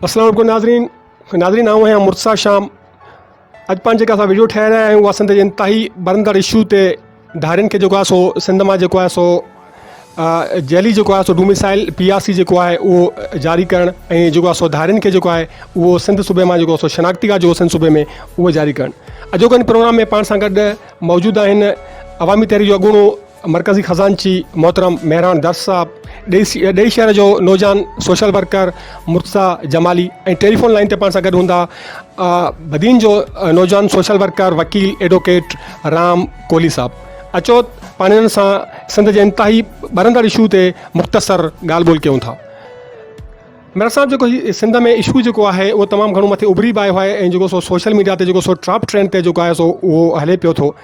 अस्सलाम वालेकुम नाज़रीन आऊँ हैं मुर्तज़ा शाम। अॼु पाण जेका असां वीडियो ठाहे रहिया आहियूं उहा सिंध जे इंतिहाई बरंदड़ इशू ते धारियुनि खे जेको आहे सो सिंध मां जेको आहे सो जैली जेको आहे सो डोमिसाइल PRC जेको आहे उहो जारी करणु ऐं जेको आहे सो धारियुनि खे जेको आहे उहो सिंध सूबे मां जेको सो शनाख्ती कार्ड जो सिंध सूबे में उहो जारी करणु। अॼोके प्रोग्राम में पाण सां गॾु मौजूदु आहिनि अवामी तहरीक जो अॻूणो मरकज़ी ख़ज़ानची मोहतरम मेहरान दर्श साहब, ॾेई शहर जो नौजवान सोशल वर्कर मुर्तज़ा जमाली ऐं टेलीफोन लाइन ते पाण सां गॾु हूंदा बदीन जो नौजवान सोशल वर्कर वकील एडवोकेट राम कोहली साहब। अचो पाण हिननि सां सिंध जे इंतिहाई बरंदड़ इशू ते मुख़्तसर ॻाल्हि ॿोल कयूं था। मेरा साहब जेको सिंध में इशू जेको आहे उहो तमामु घणो मथे उभरी बि आयो आहे ऐं जेको सो सोशल मीडिया ते जेको सो टॉप ट्रेंड ते जेको आहे सो उहो हले पियो थो।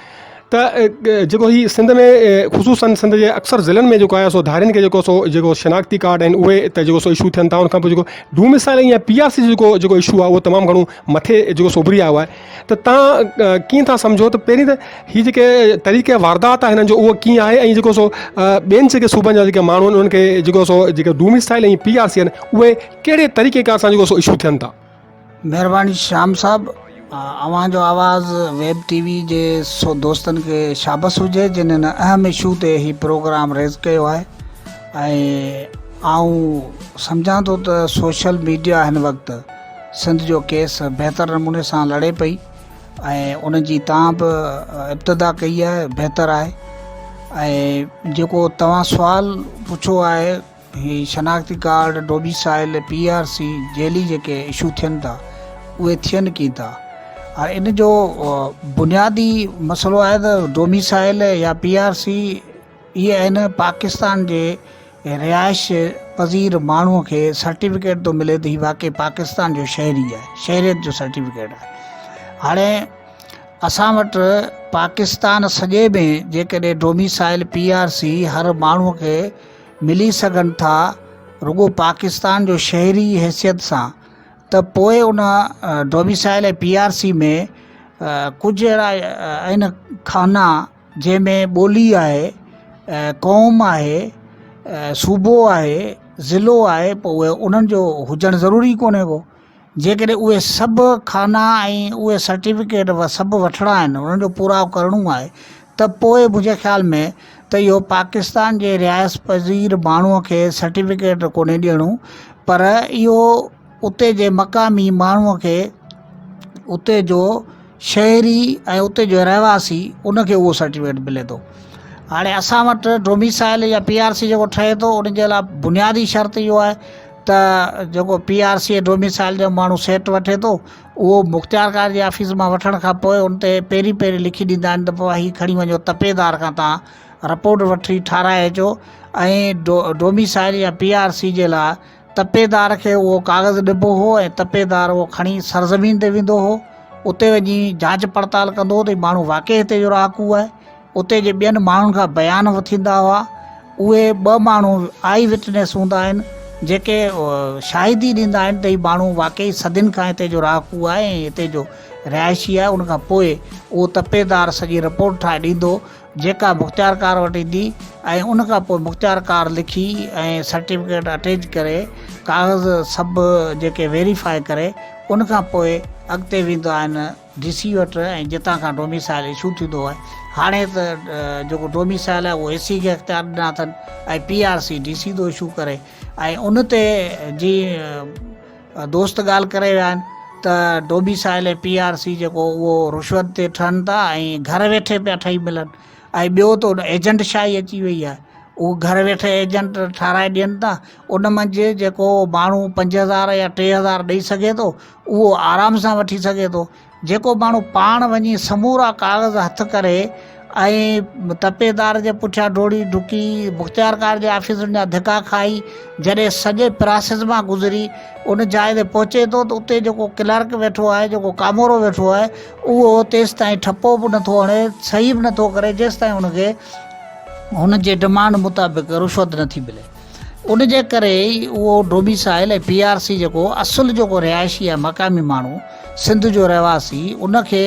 त जेको ही सिंध में ख़ुसूसन सिंध जे अक्सर ज़िलनि में जेको आहे सो धारियुनि खे जेको शनाख्ती कार्ड आहिनि उहे त जेको सो इशू थियनि था। उनखां पोइ जेको डोमिसाइल या PRC जेको इशू आहे उहो तमामु घणो मथे जेको सो उभरी आयो आहे। त तव्हां कीअं था सम्झो त पहिरीं त हीअ जेके तरीक़े वारदात आहे हिननि जो उहो कीअं आहे ऐं जेको सो ॿियनि जेके सूबनि जा जेके माण्हू आहिनि उन्हनि खे जेको सो जेके डोमिसाइल ऐं PRC आहिनि उहे कहिड़े तरीक़े खां सां जेको सो इशू थियनि था? महिरबानी शाम साहब, अवां जो आवाज़ वेब TV जे दोस्तनि खे शाबस हुजे जिन्हनि अहम इशू ते ही प्रोग्राम रेज़ कयो आहे। ऐं आऊं सम्झां थो त सोशल मीडिया हिन वक़्तु सिंध जो केस बहितर नमूने सां लड़े पई ऐं उन जी तव्हां बि इब्तिदा कई आहे, बहितर आहे। ऐं जेको तव्हां सुवाल पुछो आहे ही शनाख्ती कार्ड डोमिसाइल PRC जेली जेके इशू थियनि था उहे थियनि कीअं था। और इन जो बुनियादी मसइलो आहे त डोमिसाइल या PRC इहे आहिनि पाकिस्तान जे रिहाइश पज़ीर माण्हूअ खे सर्टिफिकेट थो मिले त हीउ वाक़ई पाकिस्तान जो शहरी आहे, शहरियत जो सर्टिफिकेट आहे। हाणे असां वटि पाकिस्तान सॼे में जेकॾहिं डोमिसाइल PRC हर माण्हूअ खे मिली सघनि था रुॻो पाकिस्तान जो शहरी हैसियत सां, त पोइ उन डोमिसाइल PRC में कुझु अहिड़ा आहिनि खाना जंहिंमें ॿोली आहे, क़ौम आहे, सूबो आहे, ज़िलो आहे, पोइ उहे उन्हनि जो हुजणु ज़रूरी कोन्हे को। जेकॾहिं उहे सभु खाना ऐं उहे सर्टिफिकेट सभु वठिणा आहिनि, उन्हनि जो पूराव करिणो आहे, त पोइ मुंहिंजे ख़्याल में त इहो पाकिस्तान जे रिहाइश पज़ीर माण्हूअ खे सर्टिफिकेट कोन्हे ॾियणो, पर इहो उते जे मक़ामी माण्हूअ खे, उते जो शहरी ऐं उते जो रहवासी उनखे उहो सर्टिफिकेट मिले थो। हाणे असां वटि डोमिसाइल या PRC जेको ठहे थो उन जे लाइ बुनियादी शर्त इहो आहे त जेको PRC डोमिसाइल जो माण्हू सेट वठे थो उहो मुख़्तियारकार जे ऑफिस मां वठण खां पोइ उन ते पहिरीं लिखी ॾींदा आहिनि त पोइ हीअ खणी वञो तपेदार खां तव्हां रिपोर्ट वठी ठाराए अचो। ऐं डोमिसाइल या PRC जे लाइ तपेदार खे उहो कागज़ ॾिबो हो ऐं तपेदार उहो खणी सरज़मीन ते वेंदो हो, उते वञी जांच पड़ताल कंदो हो त माण्हू वाक़ई हिते जो रहाकू आहे। उते जे ॿियनि माण्हुनि खां बयान थींदा हुआ, उहे 2 माण्हू आई विटनेस हूंदा आहिनि जेके शाहिदी ॾींदा आहिनि त हीउ माण्हू वाक़ई सदियुनि खां हिते जो रहाकू आहे ऐं हिते जो रिहाइशी आहे। उनखां पोइ उहो तपेदार सॼी रिपोर्ट ठाहे ॾींदो जेका मुख़्तियारकार वटि ईंदी ऐं उनखां पोइ मुख़्तियारकार लिखी ऐं सर्टिफिकेट अटैच करे कागज़ सभु जेके वेरीफाई करे उनखां पोइ अॻिते वेंदा आहिनि DC वटि ऐं जितां खां डोमिसाइल इशू थींदो आहे। हाणे त जेको डोमिसाइल आहे उहो AC खे इख़्तियार ॾिना अथनि ऐं PRC DC थो इशू करे। ऐं उन ते जीअं दोस्त ॻाल्हि करे विया आहिनि त डोमिसाइल PRC जेको उहो रुश्वत ते ठहनि था ऐं घर वेठे पिया ठही मिलनि। ऐं ॿियो त एजेंट शाही अची वई आहे, उहो घर वेठे एजेंट ठाराए ॾियनि था। उन मंझि जेको माण्हू 5000 या 3000 ॾेई सघे थो उहो आराम सां वठी सघे थो। जेको माण्हू पाण वञी समूरा कागज़ हथु करे ऐं तपेदार जे पुठियां डोड़ी डुकी मुख़्तियारकार जे ऑफिस जा धिका खाई जॾहिं सॼे प्रोसेस मां गुज़री उन जाइ ते पहुचे थो त उते जेको क्लर्क वेठो आहे, जेको कामोरो वेठो आहे, उहो तेसि ताईं ठपो बि नथो हणे, सही बि नथो करे जेसि ताईं उनखे हुन जे डिमांड मुताबिक़ रुश्वत नथी मिले। उन जे करे उहो डोमिसाइल ऐं PRC जेको असुलु जेको रिहाइशी आहे मक़ामी माण्हू सिंध जो रहवासी उनखे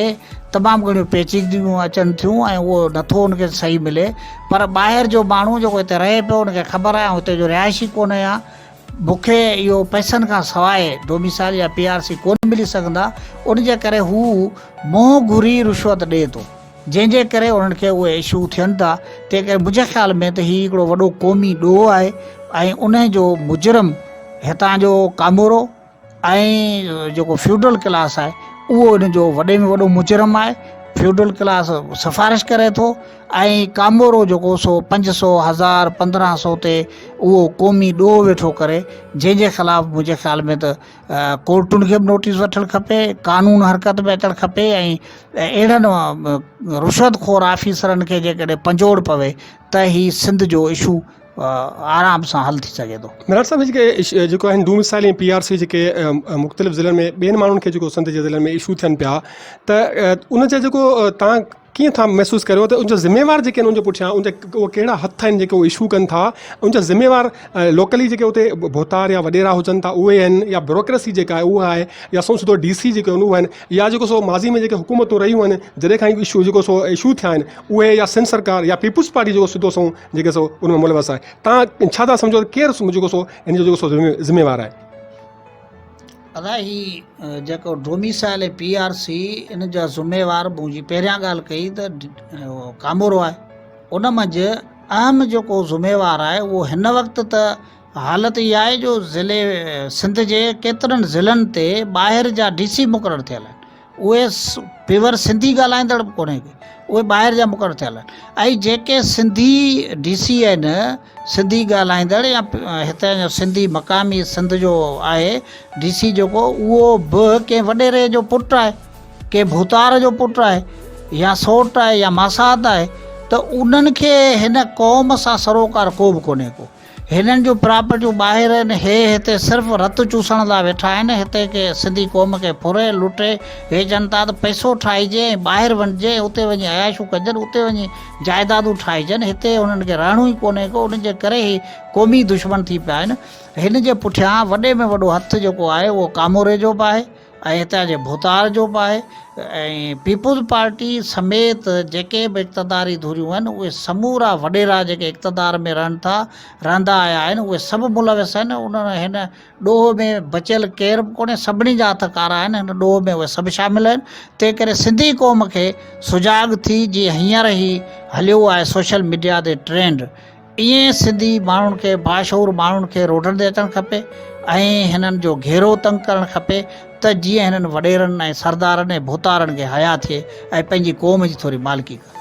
तमामु घणियूं पेचीदगियूं अचनि थियूं ऐं उहो नथो उनखे सही मिले। पर ॿाहिरि जो माण्हू जेको हिते रहे पियो उनखे ख़बर आहे ऐं हिते जो रिहाइशी कोन्हे आहे, मूंखे इहो पैसनि खां सवाइ डोमिसाइल या PRC कोन मिली सघंदा, उन जे करे हू मोह घुरी रिश्वत ॾिए थो, जंहिंजे करे उन्हनि खे उहे इशू थियनि था। तंहिं करे मुंहिंजे ख़्याल में त हीउ हिकिड़ो वॾो क़ौमी ॾोह आहे ऐं उन जो मुजरिम हितां जो कामोरो ऐं जेको फ्यूडल क्लास आहे उहो इन जो वॾे में वॾो मुजरिम आहे। फ्यूडल क्लास सिफारिश करे थो ऐं कामोरो जेको सो 500, 1000, 1500 ते उहो क़ौमी ॾोह वेठो करे, जंहिंजे ख़िलाफ़ु मुंहिंजे ख़्याल में त कोर्टुनि खे बि नोटिस वठणु खपे, कानून हरकत में अचणु खपे ऐं अहिड़नि रुश्वतखोर ऑफिसरनि खे जेकॾहिं पंजोड़ पवे त ही सिंध जो इशू आराम सां हल थी सघे थो। मेराट साहब जेके जेको आहिनि डोमिसाइल ऐं PRC जेके मुख़्तलिफ़ ज़िलनि में ॿियनि माण्हुनि खे जेको सिंध जे ज़िलनि में इशू थियनि पिया, त उन जा जेको तव्हां कीअं था महसूसु करियो त उनजा ज़िम्मेवार जेके आहिनि उनजे पुठियां उनजा उहे कहिड़ा हथ आहिनि जेके उहे इशू कनि था? उनजा ज़िम्मेवार लोकली जेके उते भोतार या वॾेरा हुजनि था उहे आहिनि, या ब्यूरोक्रेसी जेका आहे उहा आहे, या सिधो DC जेके आहिनि उहे आहिनि, या जेको सो माज़ी में जेके हुकूमतूं रहियूं आहिनि जॾहिं खां इशू जेको सो इशू थिया आहिनि उहे, या सिंध सरकार या पीपुल्स पार्टी जेको सिधो सो जेके सो उन में मुलवस आहे? तव्हां छा था सम्झो त केरु जेको सो इन जो जेको सो ज़िम्मेवार आहे? अदा ही जेको डोमिसाइल ऐं PRC इन जा ज़िम्मेवार मुंहिंजी पहिरियां ॻाल्हि कई त कामोरो आहे। उन मंझि अहम जेको ज़िम्मेवार आहे उहो हिन वक़्तु त हालत इहा आहे जो ज़िले सिंध जे केतिरनि ज़िलनि ते ॿाहिरि जा DC मुक़ररु थियल आहिनि, उहे प्योर सिंधी ॻाल्हाईंदड़ बि कोन्हे, उहे ॿाहिरि जा मुक़ररु थियल आहिनि। ऐं जेके सिंधी DC आहिनि, सिंधी ॻाल्हाईंदड़ या हिते जो सिंधी मक़ामी सिंध जो आहे DC जेको, उहो बि कंहिं वॾेरे जो पुटु आहे, कंहिं भूतार जो पुटु आहे, या सोट आहे, या मासात आहे, त उन्हनि खे हिन क़ौम सां सरोकार को बि कोन्हे को। हिननि जूं प्रॉपर्टियूं ॿाहिरि आहिनि, हिते सिर्फ़ु रतु चूसण लाइ वेठा आहिनि, हिते के सिंधी क़ौम खे फुरे लुटे हे जनता त पैसो ठाहिजे ऐं ॿाहिरि वञिजे, उते वञी अयाशूं कजनि, उते वञी जाइदादूं ठाहिजनि, हिते हुननि खे रहणो ई कोन्हे को। उन जे करे ई क़ौमी दुश्मन थी पिया आहिनि। हिन जे पुठियां वॾे में वॾो हथु जेको आहे उहो कामोरे जो बि आहे ऐं हितां जे भूतार जो बि आहे, ऐं पीपुल्स पार्टी समेत जेके बि इक़्तदारी धुरियूं आहिनि उहे समूरा वॾेरा जेके इक़्तदार में रहंदा आया आहिनि उहे सभु मुलविस आहिनि। उन्हनि हिन ॾोह में बचियल केरु बि कोन्हे, सभिनी जा हथ कारा आहिनि, हिन ॾोह में उहे सभु शामिल आहिनि। तंहिं करे सिंधी क़ौम खे सुजाॻ थी, जीअं हींअर ई हलियो आहे सोशल मीडिया ते ट्रेंड, ईअं सिंधी माण्हुनि खे, बाशऊर माण्हुनि खे रोडनि ते अचणु खपे ऐं हिननि जो घेरो तंग करणु खपे, त जीअं हिननि वॾेरनि ऐं सरदारनि ऐं भूतारनि खे हया थिए ऐं पंहिंजी क़ौम जी थोरी मालिकी करे।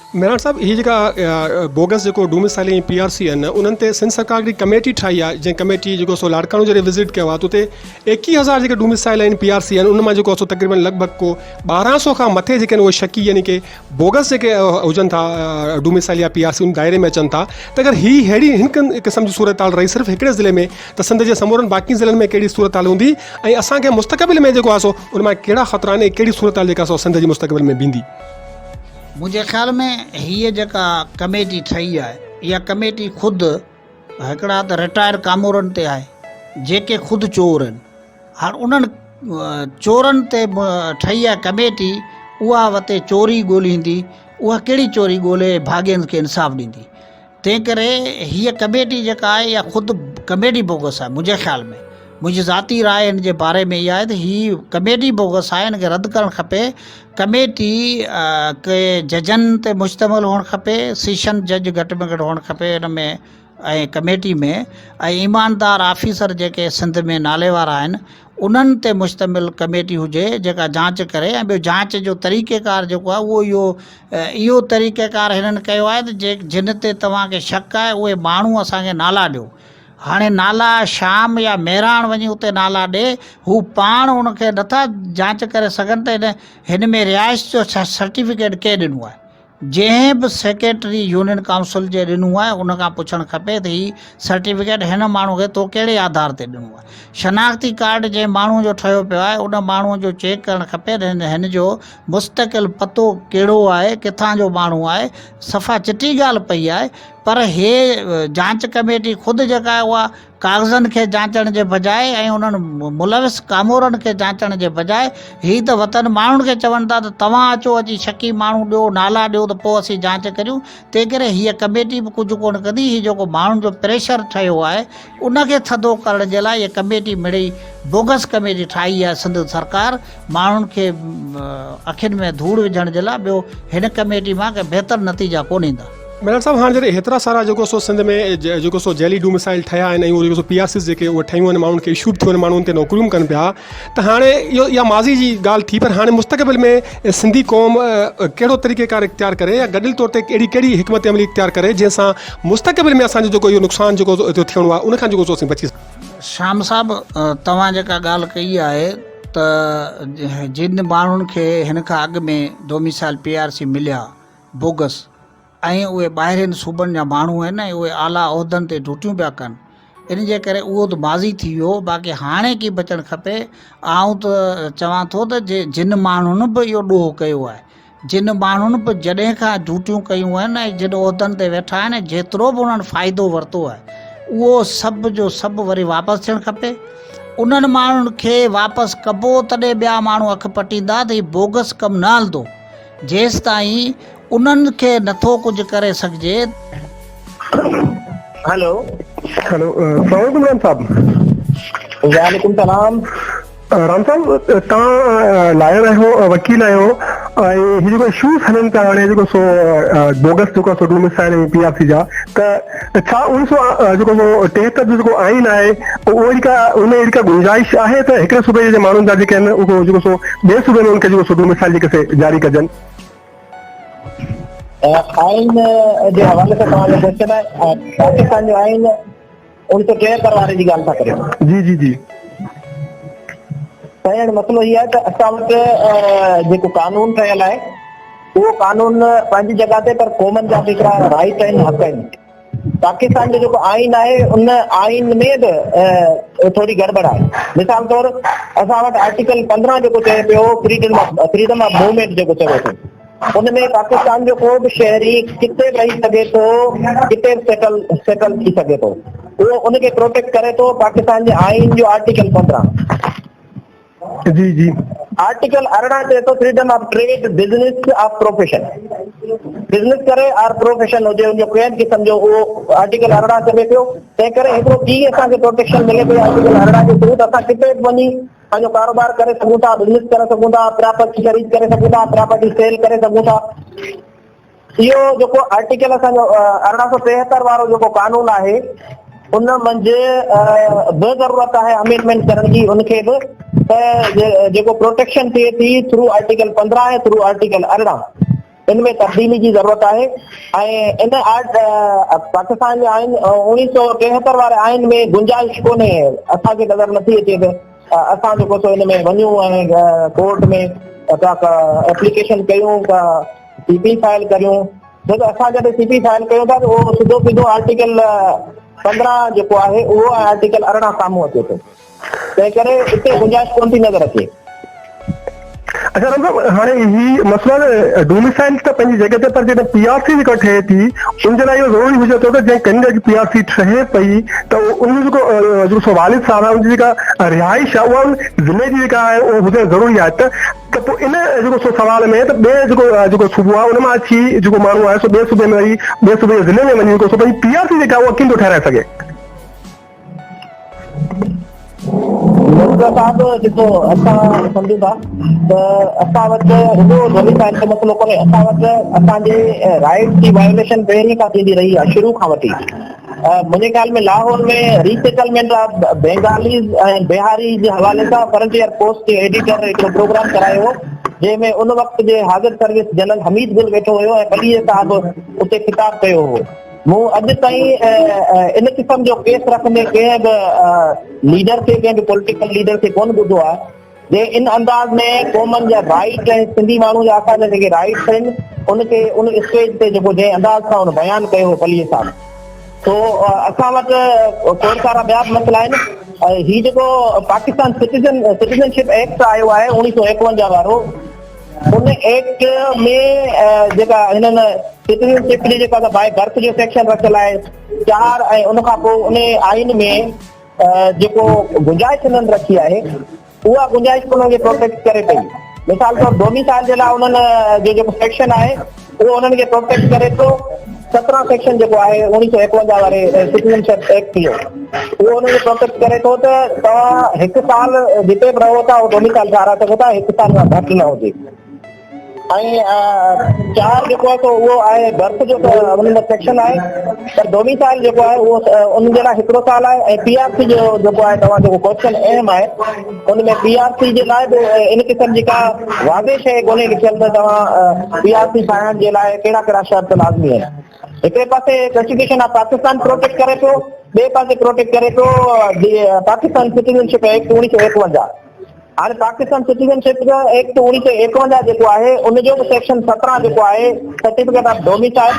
मेराट साहब, हीअ जेका बोगस जेको डोमिसाइल ऐं PRC आहिनि उन्हनि ते सिंध सरकार जी कमेटी ठाही आहे, जंहिं कमेटी जेको सो लाड़काणो जॾहिं विज़िट कयो आहे त उते 21,000 जेके डोमिसाइल ऐं PRC आहिनि उन मां जेको सो तक़रीबन लॻभॻि को 1200 खां मथे जेके आहिनि उहे शकी यानी कि बोगस जेके हुजनि था डोमिसाइल या PRC उन दायरे में अचनि था। त अगरि हिन क़िस्म जी सूरत हाल रही सिर्फ़ु हिकिड़े ज़िले में, त सिंध जे समूरनि बाक़ी ज़िलनि में कहिड़ी सूरत हाल हूंदी ऐं असांखे मुस्तक़बिल में जेको आहे सो उन मां कहिड़ा ख़तरा आहिनि ऐं कहिड़ी सूरत हाल जेका सो सिंध जी मुस्तक़बिल में बींदी? मुंहिंजे ख़्याल में हीअ जेका कमेटी ठही आहे, इहा कमेटी ख़ुदि हिकिड़ा त रिटायर कामोरनि ते आहे जेके ख़ुदि चोर आहिनि। हाणे उन्हनि चोरनि ते ठही आहे कमेटी, उहा वते चोरी ॻोल्हींदी, उहा कहिड़ी चोरी ॻोल्हे भाॻियनि खे इंसाफ़ ॾींदी। तंहिं करे हीअ कमेटी जेका आहे इहा ख़ुदि कमेटी बोगस आहे। मुंहिंजे ख़्याल में, मुंहिंजी ज़ाती राय हिन जे बारे में इहा आहे त हीअ कमेटी बोगस आहे, हिन खे रद्द करणु खपे। कमेटी के जजनि ते मुश्तमिल हुअणु खपे, सेशन जज घटि में घटि हुअणु खपे हिन में ऐं कमेटी में, ऐं ईमानदार ऑफिसर जेके सिंध में नाले वारा आहिनि उन्हनि ते मुश्तमिल कमेटी हुजे जेका जांच करे। ऐं ॿियो जांच जो तरीक़ेकार जेको आहे उहो इहो तरीक़ेकार हिननि कयो आहे त जिन ते तव्हांखे शक आहे उहे माण्हू असांखे नाला ॾियो। हाणे नाला शाम या महिराण वञी उते नाला ॾे, हू पाण उनखे नथा जांच करे सघनि त हिन में रिहाइश जो सर्टिफिकेट कंहिं ॾिनो आहे। जंहिं बि सेक्रेटरी यूनियन काउंसिल जे ॾिनो आहे उनखां पुछणु खपे त हीउ सर्टिफिकेट हिन माण्हू खे तो कहिड़े आधार ते ॾिनो आहे। शनाख़्ती कार्ड जंहिं माण्हू जो ठहियो पियो आहे उन माण्हूअ जो चेक करणु खपे त हिन जो मुस्तक़िल पतो कहिड़ो आहे, किथां जो माण्हू आहे। सफ़ा चिटी ॻाल्हि पई आहे पर हे जांच कमेटी ख़ुदि जेका आहे उहा कागज़नि खे जांचण जे बजाए ऐं उन्हनि मुलविस कामोरनि खे जांचण जे बजाए हीअ त वतन माण्हुनि खे चवनि था त तव्हां अचो अची शकी माण्हू ॾियो नाला ॾियो त पोइ असीं जांच करियूं। तंहिं करे हीअ कमेटी बि कुझु कोन कंदी। हीअ जेको माण्हुनि जो प्रेशर ठहियो आहे उनखे थधो करण जे लाइ इहा कमेटी मिड़ई बोगस कमेटी ठाही आहे सिंध सरकार माण्हुनि खे अखियुनि में धूड़ विझण जे लाइ। ॿियो हिन कमेटी मां के बहितर नतीजा कोन ईंदा। मेडम साहब हाणे जॾहिं हेतिरा सारा जेको सो सिंध में जेको सो जैली डोमिसाइल ठहिया आहिनि ऐं उहो जेको सो PRCs जेके उहे ठहियूं आहिनि माण्हुनि खे इशू थियो आहिनि माण्हुनि ते नौकरियूं कनि पिया त हाणे इहा माज़ी जी ॻाल्हि थी पर हाणे मुस्तक़बिल में सिंधी क़ौम कहिड़ो तरीक़ेकार इख़्तियार करे या गॾियल तौर ते कहिड़ी हिकमत अमली इख़्तियार करे जंहिंसां मुस्तक़बिल में असांजो जेको इहो नुक़सानु जेको थियणो आहे उनखां जेको सो असीं बची सघूं। श्याम साहब तव्हां जेका ॻाल्हि कई आहे त जिन माण्हुनि खे हिन खां अॻु में डोमिसाइल PRC मिलिया बोगस ऐं उहे ॿाहिरिनि सूबनि जा माण्हू आहिनि ऐं उहे आला उहिदनि ते ड्यूटियूं पिया कनि इन जे करे उहो त माज़ी थी वियो। बाक़ी हाणे की बचणु खपे आऊं त चवां थो त जिन माण्हुनि बि इहो ॾोह कयो आहे जिन माण्हुनि बि जॾहिं खां ड्यूटियूं कयूं आहिनि ऐं जिन उहिदनि ते वेठा आहिनि जेतिरो बि उन्हनि फ़ाइदो वरितो आहे उहो सभु जो सभु वरी वापसि थियणु खपे। उन्हनि माण्हुनि खे वापसि कबो तॾहिं ॿिया माण्हू अखि पटींदा त हीउ बोगस कमु न हलंदो। जेसि ताईं उन्हनि खे नथो कुझु करे सघिजे। हेलो सलाम राम साहब। वालेकुम सलाम। राम साहब तव्हां लायर आहियो वकील आहियो ऐं हीअ जेको इशूज़ हलनि था हाणे जेको सो बोगस जेको सो डोमिसाइल ऐं PRC जा त छा 1973 जो जेको आइन आहे उहो अहिड़ी का गुंजाइश आहे त हिकिड़े सूबे जे माण्हुनि जा जेके आहिनि उहो जेको सो ॿिए सूबे में उनखे जेको सो डोमिसाइल जेके जारी कजनि। आइन जे हवाले सां तव्हांजो क्वेश्चन आहे पाकिस्तान जो आइन 1973 वारे जी ॻाल्हि था करियो। जी जी जी साईं मसइलो इहो आहे त असां वटि जेको कानून ठहियल आहे उहो कानून पंहिंजी जॻह ते पर क़ौमनि जा बि हिकिड़ा राइट आहिनि हक़ आहिनि। पाकिस्तान जो जेको आइन आहे उन आइन में बि थोरी गड़बड़ आहे। मिसाल तौर असां वटि आर्टिकल 15 जेको चए पियो फ्रीडम ऑफ मूवमेंट जेको चवे थो उनमें पाकिस्तान जो को बि शहरी किथे रही सघे थो किथे सेटल थी सघे थो उहो उनखे प्रोटेक्ट करे थो पाकिस्तान जे आइन जो आर्टिकल 15। जी जी आर्टिकल 18 चए थो freedom of trade business of profession business करे और प्रोफेशन हुजे उनजो कंहिं क़िस्म जो उहो आर्टिकल 18 चवे पियो। तंहिं करे हिकिड़ो की असांखे प्रोटेक्शन मिले पई आर्टिकल 18 जे थ्रू त असां किथे बि वञी पंहिंजो कारोबार करे सघूं था बिजनेस करे सघूं था प्रॉपर्टी ख़रीद करे सघूं था प्रॉपर्टी सेल करे सघूं था। इहो जेको आर्टिकल असांजो 1873 वारो जेको कानून आहे उन मंझि बि ज़रूरत आहे अमेंडमेंट करण जी उनखे बि त जेको प्रोटेक्शन थिए थी थ्रू आर्टिकल 15 ऐं थ्रू आर्टिकल 18 इनमें तब्दीली जी ज़रूरत आहे। ऐं इन पाकिस्तान जे आइन 1973 वारे आइन में गुंजाइश कोन्हे असांखे नज़र नथी अचे त असां जेको सो हिन में वञूं ऐं कोर्ट में एप्लीकेशन कयूं का CP फाइल करियूं छो त असां जॾहिं CP फाइल कयूं था त उहो सिधो सिधो आर्टिकल 15 जेको आहे उहो आर्टिकल 18 साम्हूं अचे थो तंहिं करे हिते गुंजाइश कोन थी नज़र अचे। अच्छा राम साहब हाणे ही मसइलो डोमिसाइल त पंहिंजी जॻह ते पर जॾहिं PRC जेको ठहे थी उन जे लाइ इहो ज़रूरी हुजे थो त जंहिं कैंडिडेट PRC ठहे पई त उनजो जेको सो वालिद साहब आहे उनजी जेका रिहाइश आहे उहा ज़िले जी जेका आहे उहो हुजणु ज़रूरी आहे त पोइ इन जेको सो सवाल में त ॿिए जेको सूबो आहे उन मां अची जेको माण्हू आहे सो ॿिए सूबे में वरी ॿिए सूबे जे ज़िले में वञी जेको सो पंहिंजी PRC जेका उहा कीअं थो ठाराए सघे। साहब जेको असां सम्झूं था त असां वटि रुॻो डोमिसाइल जो मसइलो कोन्हे असां वटि असांजे राइट जी वायोलेशन पहिरीं खां थींदी रही आहे शुरू खां वठी। मुंहिंजे ख्याल में लाहौर में रीसेटलमेंट ऑफ बेंगालीज़ ऐं बिहारी जे हवाले सां फ्रंटियर पोस्ट जे एडिटर हिकिड़ो प्रोग्राम करायो हो जंहिंमें उन वक़्त जे हाज़िर सर्विस जनरल हमीद गुल वेठो हुयो ऐं बलीअ साहब उते ख़िताब कयो हो। मूं अॼु ताईं इन क़िस्म जो केस रखंदे कंहिं बि लीडर खे कंहिं बि पॉलिटिकल लीडर खे कोन ॿुधो आहे जे इन अंदाज़ में क़ौमनि जा राइट ऐं सिंधी माण्हू जा असांजा जेके राइट्स आहिनि उनखे उन स्टेज ते जेको जंहिं अंदाज़ सां उन बयानु कयो हो पलीअ साहब तो असां वटि खोड़ सारा ॿिया बि मसइला आहिनि। हीउ जेको पाकिस्तान सिटीज़नशिप एक्ट आयो आहे 1951 वारो उन एक्ट में जेका हिननि सिटीजनशिप जी जेका बाय बर्थ जो सेक्शन रखियल आहे 4 ऐं उन खां पोइ उन आइन में जेको गुंजाइश हिननि रखी आहे उहा गुंजाइश उन्हनि खे प्रोटेक्ट करे पई। मिसाल तौर डोमिसाइल जे लाइ उन्हनि जो जेको सेक्शन आहे उहो उन्हनि खे प्रोटेक्ट करे थो। 17 सेक्शन जेको आहे 1951 वारे सिटीजनशिप एक्ट जो उहो उन्हनि खे प्रोटेक्ट करे थो त तव्हां 1 साल जिते बि रहो था उहो डोमिसाइल ठाराए सघो था, 1 साल खां घटि न हुजे। ऐं 4 जेको आहे उहो आहे बर्थ जो उन में सेक्शन आहे, पर डोमिसाइल जेको आहे उहो उन जे लाइ 1 साल आहे। ऐं पीआरसी जो जेको आहे तव्हां जेको क्वेश्चन अहम आहे उन में पीआरसी जे लाइ बि इन क़िस्म जी का वाज़े शइ कोन्हे लिखियल त तव्हां पीआरसी ठाहिण जे लाइ कहिड़ा कहिड़ा शर्त लाज़मी आहिनि। हिकिड़े पासे कॉन्स्टिट्यूशन ऑफ पाकिस्तान प्रोटेक्ट करे थो, ॿिए पासे प्रोटेक्ट करे थो पाकिस्तान सिटीजनशिप एक्ट 1951। हाणे पाकिस्तान सिटीजनशिप एक्ट 1951 जेको आहे उनजो बि सेक्शन 17 जेको आहे सर्टिफिकेट ऑफ डोमिसाइल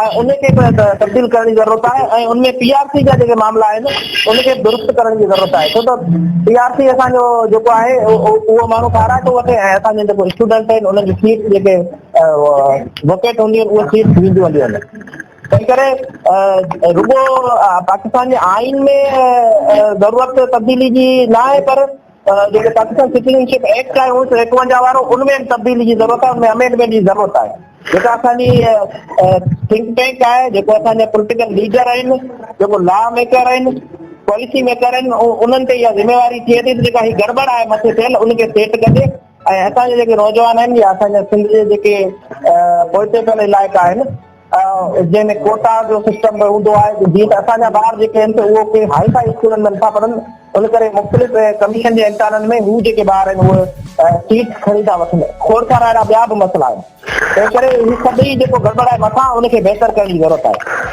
ऐं उनखे बि तब्दील करण जी ज़रूरत आहे ऐं उनमें पीआरसी जा जेके मामला आहिनि उनखे दुरुस्त करण जी ज़रूरत आहे। छो त पीआरसी असांजो जेको आहे उहो माण्हू ठाराए थो वठे ऐं असांजे जेको स्टूडेंट आहिनि उन्हनि जी सीट जेके वोकेट हूंदियूं आहिनि उहे सीट वींदियूं हलियूं आहिनि। तंहिं करे रुगो पाकिस्तान जे आइन में ज़रूरत तब्दीली जी न आहे, पर जेके पाकिस्तान सिटीजनशिप एक्ट आहे 1951 वारो उनमें तब्दीली जी ज़रूरत आहे, उनमें अमेंडमेंट जी ज़रूरत आहे। जेका असांजी थिंक टैंक आहे, जेको असांजा पॉलिटिकल लीडर आहिनि, जेको लॉ मेकर आहिनि, पॉलिसी मेकर आहिनि, उन्हनि ते इहा ज़िम्मेवारी थिए थी जेका ही गड़बड़ आहे मथे थियल उनखे सेट कजे। ऐं असांजे जेके नौजवान आहिनि या असांजा सिंध जे जेके पॉलिटिकल इलाइक़ा आहिनि जंहिंमें कोटा जो सिस्टम हूंदो आहे जीअं त असांजा ॿार जेके आहिनि त उहो के हाई फाई स्कूलनि में नथा पढ़नि, उन करे मुख़्तलिफ़ कमीशन जे इम्तिहाननि में हू जेके ॿार आहिनि उहे सीट खणी था वठनि। खोड़ सारा अहिड़ा ॿिया बि मसइला आहिनि, तंहिं करे ही सभई जेको गड़बड़ आहे मथां उनखे बहितर करण जी ज़रूरत आहे।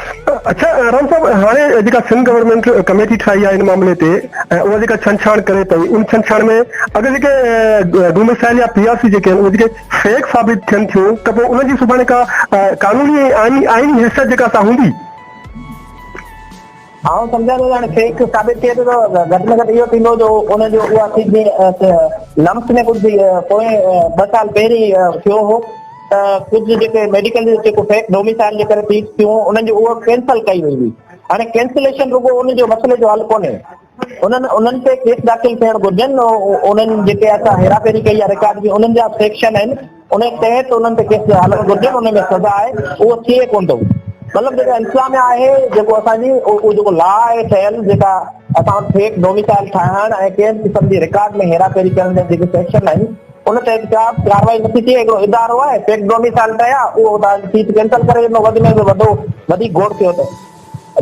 अच्छा राम साहब, हाणे जेका सिंध गवर्नमेंट कमेटी ठाही आहे इन मामले ते ऐं उहा जेका छंछाण करे पई, उन छंछाण में अगरि जेके डोमिसाइल या पीआरसी जेके आहिनि उहे जेके फेक साबित थियनि थियूं त पोइ उनजी सुभाणे का कानूनी आइनी हैसियत जेका सा हूंदी? आउं सम्झां थो हाणे फेक साबित थिए थो त घटि में घटि इहो थींदो जो उनजो उहा लम्स में कुझु पोएं 2 साल पहिरीं थियो हो त कुझु जेके मेडिकल जेको फेक डोमिसाइल जे करे फीस थियूं उन्हनि जो उहो कैंसल कई वई हुई। हाणे कैंसिलेशन रुगो उनजो मसइले जो हल कोन्हे, उन्हनि ते केस दाख़िल थियण घुरिजनि। उन्हनि जेके असां हेराफेरी कई आहे रिकॉर्ड जी उन्हनि जा सेक्शन आहिनि, उन तहत उन्हनि ते केस हलणु घुरिजनि, उन में सज़ा आहे उहो थिए कोन थो। मतिलबु जेका इंतिज़ामिया आहे जेको असांजी उहो जेको लॉ आहे ठहियल जेका असां वटि फेक डोमिसाइल ठाहिण ऐं कंहिं क़िस्म जी रिकॉर्ड में हेराफेरी करण जा जेके सेक्शन आहिनि उन ते कार्रवाई नथी थिए। हिकिड़ो इदारो आहे फेक डोमिसाइल ठहिया उहो तव्हांजी सीट कैंसल करे ॾिनो, वधि में बि वधीक घोड़ थियो त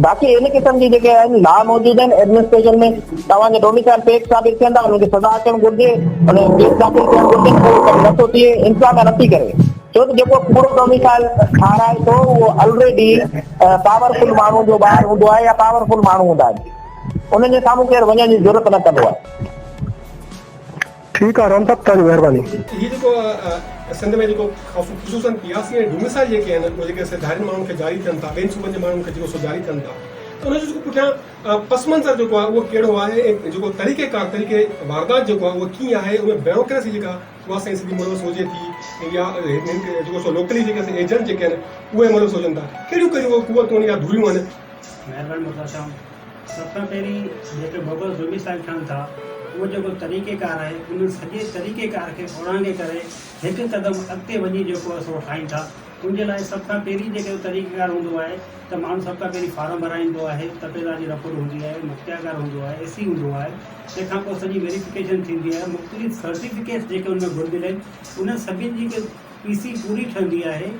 बाक़ी इन क़िस्म जी जेके आहिनि लॉ मौजूदु आहिनि एडमिनिस्ट्रेशन में, तव्हांजे डोमिसाइल फेक साबित थियनि था उनखे सज़ा अचणु घुरिजे, केस दाख़िल थियणु घुरिजे, उहो कमु नथो थिए, इंतिज़ामिया नथी करे। छो त जेको पूरो डोमिसाइल ठाराए थो उहो ऑलरेडी पावरफुल माण्हू जो ॿार हूंदो आहे या पावरफुल माण्हू हूंदा आहिनि, उन्हनि जे साम्हूं केरु वञण जी ज़रूरत न कंदो आहे। ठीकु आहे राम साहब, तव्हांजी महिरबानी। ही जेको सिंध में जेको ख़ुसूसन पीआरसी ऐं डोमिसाइल जेके आहिनि उहे जेके धारियुनि माण्हुनि खे जारी थियनि था, ॿियनि सूबनि जे माण्हुनि खे जेको सो जारी थियनि था, त उनजो जेको पुठियां पस मंज़र जेको आहे उहो कहिड़ो आहे ऐं जेको तरीक़ेकार तरीक़े वारदात जेको आहे उहो कीअं आहे, उन ब्यूरोक्रेसी जेका उहा साईं सॼी मुलवस हुजे थी या जेको सो लोकली जेके एजेंट जेके आहिनि उहे मुलवस हुजनि था, कहिड़ियूं कहिड़ियूं कुवतूं या धुरियूं आहिनि? महिरबानी मुताशाम, सभ खां पहिरीं जेके बोगस डोमिसाइल ठहनि था उहो जेको तरीक़ेकार आहे उन सॼे तरीक़ेकार खे उणांगे करे हिकु क़दम अॻिते वञी जेको सो ठाहिनि था। उनजे लाइ सभ खां पहिरीं जेको तरीक़ेकार हूंदो आहे त माण्हू सभ खां पहिरीं फार्म भराईंदो आहे, तपेदार जी रपोर्ट हूंदी आहे, मुख़्तियारकार हूंदो आहे, एसी हूंदो आहे, तंहिंखां पोइ सॼी वेरिफिकेशन थींदी आहे, मुख़्तलिफ़ सर्टिफिकेट्स जेके उनमें घुरियल आहिनि उन सभिनी जी पीसी पूरी ठहंदी आहे।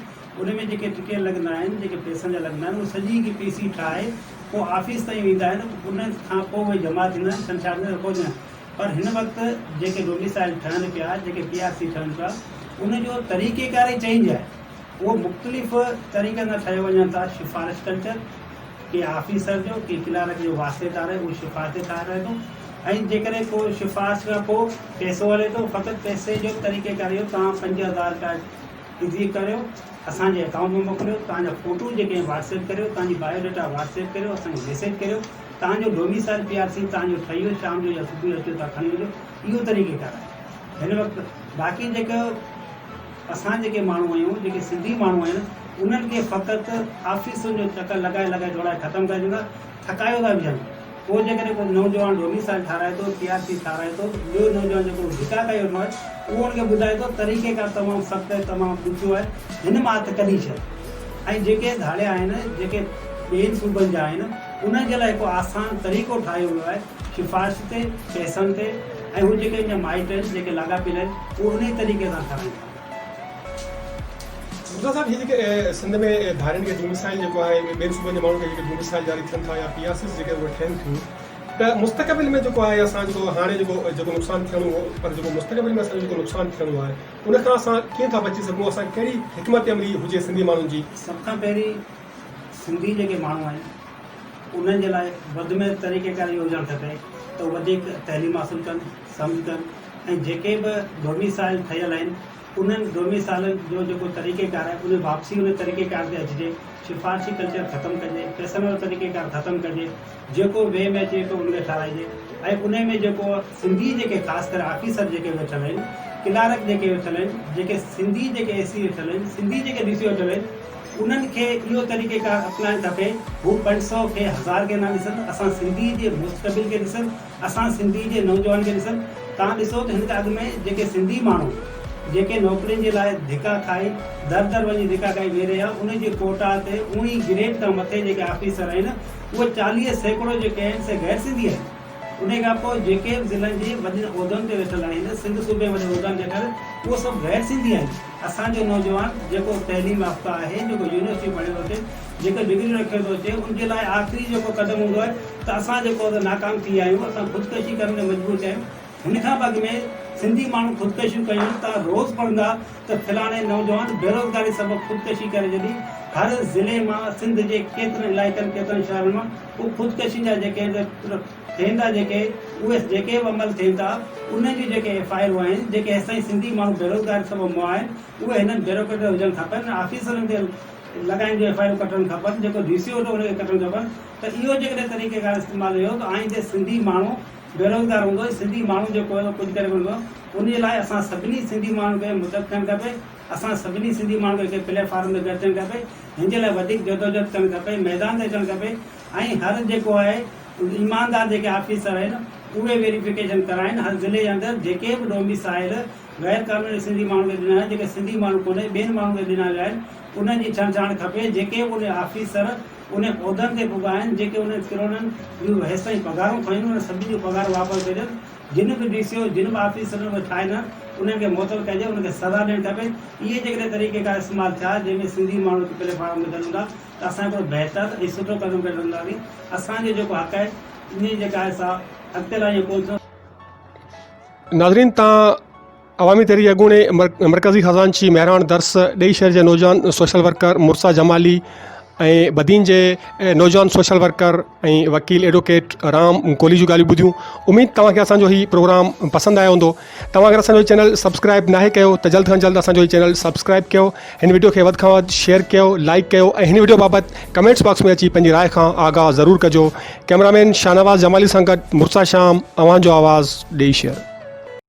उनमें जेके टिकट लॻंदा आहिनि, जेके पैसनि जा लॻंदा आहिनि, उहे सॼी की पीसी ठाहे पोइ ऑफिस ताईं वेंदा आहिनि, उन खां पोइ उहे जमा थींदा आहिनि, संसार में पहुचंदा आहिनि। पर हिन वक़्तु जेके डोमिसाइल ठहनि पिया, जेके पीआरसी ठहनि पिया, उनजो तरीक़ेकार ई चेंज आहे। उहो मुख़्तलिफ़ तरीक़नि सां ठहियो वञनि था। सिफारिश कल्चर के ऑफिसर जो के क्लार्क जो वास्तेदार आहे उहो सिफारिश ठाहे थो, ऐं जेकॾहिं को सिफारिश खां पोइ पैसो हले थो, फ़क़ति पैसे जो तरीक़ेकार इहो तव्हां 5000 रुपया विझी करियो, असांजे अकाउंट में मोकिलियो, तव्हांजा फ़ोटो जेके व्हाट्सएप करियो, तव्हांजी बायोडेटा व्हाट्सएप करियो, असांखे मैसेज करियो, तव्हांजो डोमिसाइल पीआरसी तव्हांजो ठही वियो, शाम जो या सुबुह जो अचो था खणी वञो। इहो तरीक़ेकार आहे हिन वक़्तु। बाक़ी जेको असां जेके माण्हू आहियूं, जेके सिंधी माण्हू आहिनि, उन्हनि खे फ़क़ति ऑफिसुनि जो चकर लॻाए थोरा ख़तमु करे ॾींदा, थकायो था विझनि। पोइ जेकॾहिं को नौजवान डोमिसाइल ठाराए थो, PRC ठाराए थो, ॿियो नौजवान जेको धिका कयो वेठो आहे उहो हुनखे ॿुधाए थो तरीक़ेकार तमामु सख़्तु आहे, तमामु ॾुखियो आहे, हिन मां त कढी छॾ। ऐं जेके धाड़िया आहिनि, जेके ॿियनि सूबनि जा आहिनि, उन्हनि जे लाइ हिकु आसान तरीक़ो ठाहियो वियो आहे सिफ़ारिश ते, पैसनि ते, ऐं हू जेके अञा माइट आहिनि, जेके लाॻापियल आहिनि, उहे उन तरीक़े सां ठाराइनि था। मुर्तज़ा साहब, ये जेके सिंध में धारियुनि खे डोमिसाइल जेको आहे ॿियनि सूबनि जे माण्हुनि खे जेके डोमिसाइल जारी थियनि था या PRCs जेके उहे ठहिनि थियूं, त मुस्तक़बिल में जेको आहे असां जेको हाणे जेको नुक़सानु थियणो हो, पर जेको मुस्तक़बिल में असांजो जेको नुक़सानु थियणो आहे उन खां असां कीअं था बची सघूं? असां कहिड़ी हिकमत अमली हुजे सिंधी माण्हुनि जी? सभ खां पहिरीं सिंधी जेके माण्हू आहिनि उन्हनि जे लाइ वधि में तरीक़ेकार इहो हुजणु खपे त वधीक तइलीम हासिलु कनि, सम्झ कनि, ऐं जेके बि डोमिसाइल ठहियल आहिनि उन्हनि डोमिसाइलनि जो जेको तरीक़ेकार आहे उन वापसी उन तरीक़ेकार ते अचिजे, सिफ़ारिशी कल्चर ख़तमु कजे, पैसनि वारो तरीक़ेकार ख़तमु कजे, जेको वे में अचे थो उनखे ठाराइजे। ऐं उन में जेको सिंधी जेके ख़ासि करे ऑफिसर जेके वेठल आहिनि, क्लार्क जेके वेठल आहिनि, जेके सिंधी जेके AC वेठल आहिनि, सिंधी जेके DC वेठल आहिनि, उन्हनि खे इहो तरीक़ेकार अपनाइणु खपे। हू 500 खे 1000 खे न ॾिसनि, असां सिंधी जे मुस्तक़बिल खे ॾिसनि, असां सिंधी जे नौजवान खे ॾिसनि। तव्हां ॾिसो त हिन खां अॻु में जेके सिंधी माण्हू जेके नौकिरियुनि जे लाइ धिका खाई दर वञी धिका खाई वेही रहिया, उनजी कोटा ते उणी ग्रेड खां मथे जेके ऑफिसर आहिनि उहे 40% जेके आहिनि से गैर सिंधी आहिनि। उन खां पोइ जेके ज़िलनि जे वॾनि उहिदनि ते वेठल आहिनि, सिंध सूबे वॾे उहिदनि ते वेठल, उहे सभु गैर सिंधी आहिनि। असांजो नौजवान जेको तइलीम याफ़्ता आहे, जेको यूनिवर्सिटी पढ़ियो थो अचे, जेको डिग्री रखियो थो अचे, उनजे लाइ आख़िरी जेको क़दम हूंदो आहे त असां जेको नाकाम थी विया आहियूं, असां ख़ुदकशी करण में मजबूर थिया आहियूं। हिन खां अॻु में सिंधी माण्हू ख़ुदकशियूं कयूं, तव्हां रोज़ पढ़ंदा त फलाणे नौजवान बेरोज़गारी सबबु ख़ुदकशी करे जॾहिं हर ज़िले मां सिंध जे केतिरनि इलाइक़नि केतिरनि शहरनि मां उहे ख़ुदकशी जा जेके थियनि था, उहे जेके बि अमल थियनि था, उनजी जेके FIR आहिनि, जेके असांजी सिंधी माण्हू बेरोज़गारी सबबु मुआ आहिनि, उहे हिननि ब्यूरोक्रेट हुजणु खपनि, ऑफिसरनि ते लॻाइण जो FIR कटणु खपनि, जेको DC वेठो हुनखे कटणु खपनि। त इहो जेकॾहिं तरीक़ेकार इस्तेमालु हुयो त आईंदे सिंधी माण्हू बेरोज़गार हूंदो, सिंधी माण्हू जेको आहे कुझु करे हूंदो, उनजे लाइ असां सभिनी सिंधी माण्हुनि खे मदद करणु खपे। असां सभिनी सिंधी माण्हुनि खे प्लेटफॉर्म ते गॾिजणु खपे, हिन जे लाइ वधीक जदोजहद करणु खपे, मैदान ते अचणु खपे। ऐं हर जेको आहे ईमानदार जेके ऑफिसर आहिनि उहे वेरिफिकेशन कराइनि, हर ज़िले जे अंदरि जेके बि डोमिसाइल गैर क़ानूनी सिंधी माण्हू खे ॾिना आहिनि, जेके सिंधी माण्हू कोन्हे ॿियनि माण्हुनि खे ॾिना विया आहिनि, उन्हनि जी छांछाण खपे। जेके बि उन ऑफिसर उन उहिदनि ते पुॻा आहिनि, जेके उन किरोड़नि जूं हैसियत पघारूं खयूं, उन सभिनी जूं पघार वापसि कजनि। जिन बि DC जिन बि ऑफिसरनि खे ठाहिनि उन्हनि खे मुअतल कजे, उनखे सज़ा ॾियणु खपे। इहे जेकॾहिं तरीक़ेकार इस्तेमालु थिया जंहिंमें सिंधी माण्हू प्लेटफॉर्म में हलंदा त असां हिकिड़ो बहितर ऐं सुठो क़दम करे हलंदासीं। असांजो जेको हक़ आहे इन जेका आहे असां अॻिते लाइ पहुचूं। नाज़रीन, तव्हां अवामी तहरीक अॻूणे मरकज़ी ख़ज़ानची महिरबान दर्स ॾेई शहर जे नौजवान सोशल वर्कर मुर्सा जमाली ऐं बदीन जे नौजवान सोशल वर्कर ऐं वकील एडवोकेट राम कोहली जूं ॻाल्हियूं ॿुधियूं। उमेद तव्हांखे असांजो हीउ प्रोग्राम पसंदि आयो हूंदो। तव्हां अगरि असांजो चैनल सब्सक्राइब नाहे कयो त जल्द खां जल्द असांजो हीउ चैनल सब्सक्राइब कयो, हिन वीडियो खे वधि खां वधि शेयर कयो, लाइक कयो ऐं हिन वीडियो बाबति कमेंट्स बॉक्स में अची पंहिंजी राय खां आगाह ज़रूरु कजो। कैमरामैन शाहनवाज़ जमाली सां गॾु मुर्सा शाम, अवां जो आवाज़ु ॾेई शेयर।